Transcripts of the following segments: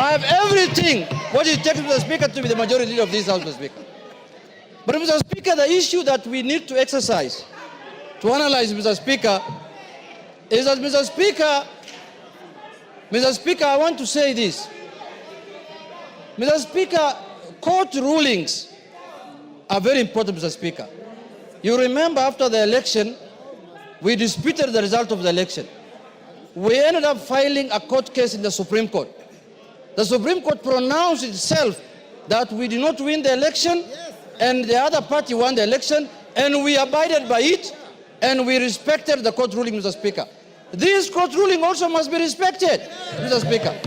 I have everything what it takes, Mr. Speaker, to be the majority leader of this House, Mr. Speaker. But, Mr. Speaker, the issue that we need to exercise, to analyze, Mr. Speaker, is that, Mr. Speaker, I want to say this. Mr. Speaker, court rulings are very important, Mr. Speaker. You remember after the election, we disputed the result of the election. We ended up filing a court case in the Supreme Court. The Supreme Court pronounced itself that we did not win the election, and the other party won the election, and we abided by it, and we respected the court ruling, Mr. Speaker. This court ruling also must be respected, Mr. Speaker.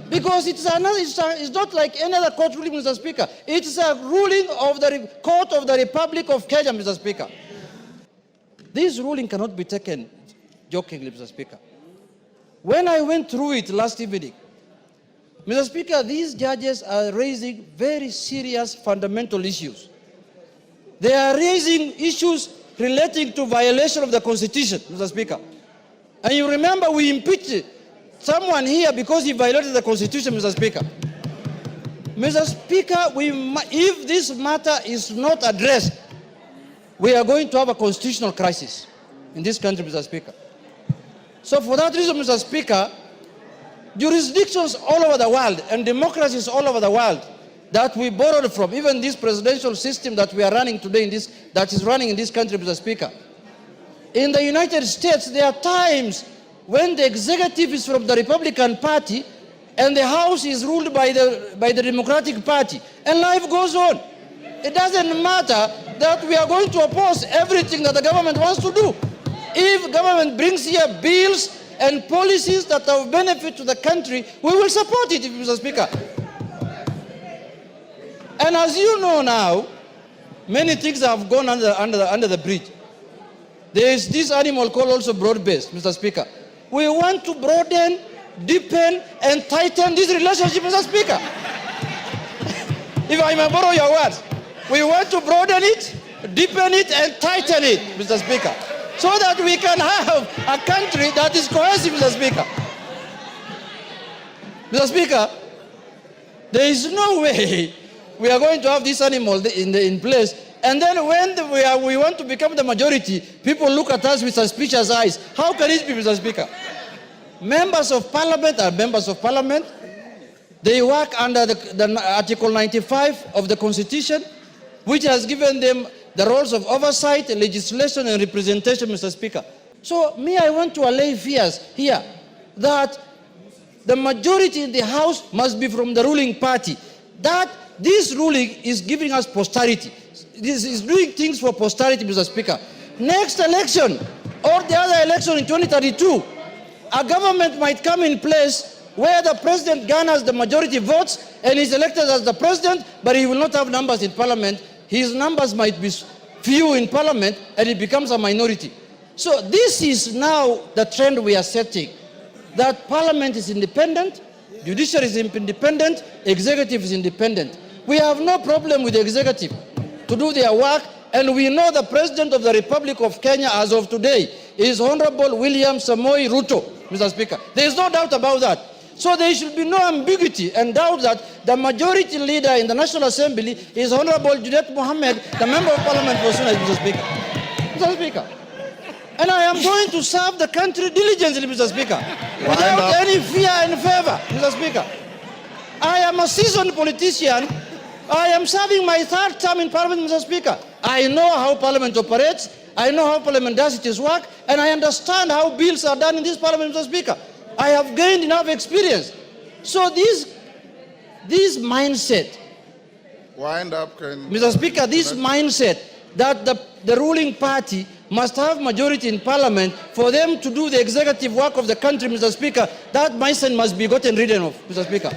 Because it's not like any other court ruling, Mr. Speaker. It's a ruling of the Court of the Republic of Kenya, Mr. Speaker. This ruling cannot be taken jokingly, Mr. Speaker. When I went through it last evening, Mr. Speaker, these judges are raising very serious fundamental issues. They are raising issues relating to violation of the Constitution, Mr. Speaker. And you remember we impeached someone here because he violated the Constitution, Mr. Speaker. Mr. Speaker, if this matter is not addressed, we are going to have a constitutional crisis in this country, Mr. Speaker. So for that reason, Mr. Speaker, jurisdictions all over the world and democracies all over the world that we borrowed from, even this presidential system that we are running today that is running in this country, Mr. Speaker. In the United States, there are times when the executive is from the Republican Party and the House is ruled by the Democratic Party, and life goes on. It doesn't matter that we are going to oppose everything that the government wants to do. If government brings here bills and policies that are of benefit to the country, we will support it, Mr. Speaker. And as you know now, many things have gone under the bridge. There is this animal called also broad-based, Mr. Speaker. We want to broaden, deepen, and tighten this relationship, Mr. Speaker. If I may borrow your words, we want to broaden it, deepen it, and tighten it, Mr. Speaker, so that we can have a country that is cohesive, Mr. Speaker. Mr. Speaker, there is no way we are going to have this animal in place, and then when we want to become the majority, people look at us with suspicious eyes. How can it be, Mr. Speaker? Members of Parliament are members of Parliament. They work under the Article 95 of the Constitution, which has given them the roles of oversight, legislation, and representation, Mr. Speaker. So I want to allay fears here that the majority in the House must be from the ruling party. That this ruling is giving us posterity. This is doing things for posterity, Mr. Speaker. Next election, or the other election in 2032, a government might come in place where the president garners the majority votes and is elected as the president, but he will not have numbers in Parliament. His numbers might be few in Parliament, and he becomes a minority. So this is now the trend we are setting, that Parliament is independent, judiciary is independent, executive is independent. We have no problem with the executive to do their work, and we know the President of the Republic of Kenya as of today is Honorable William Samoei Ruto, Mr. Speaker. There is no doubt about that. So there should be no ambiguity and doubt that the majority leader in the National Assembly is Honorable Junet Mohamed, the Member of Parliament for Junet, Mr. Speaker. Mr. Speaker. And I am going to serve the country diligently, Mr. Speaker, without any fear and favor, Mr. Speaker. I am a seasoned politician. I am serving my third term in Parliament, Mr. Speaker. I know how Parliament operates. I know how Parliament does its work, and I understand how bills are done in this Parliament, Mr. Speaker. I have gained enough experience. So this mindset, Mr. Speaker, this mindset that the ruling party must have majority in Parliament for them to do the executive work of the country, Mr. Speaker, that mindset must be gotten rid of, Mr. Speaker.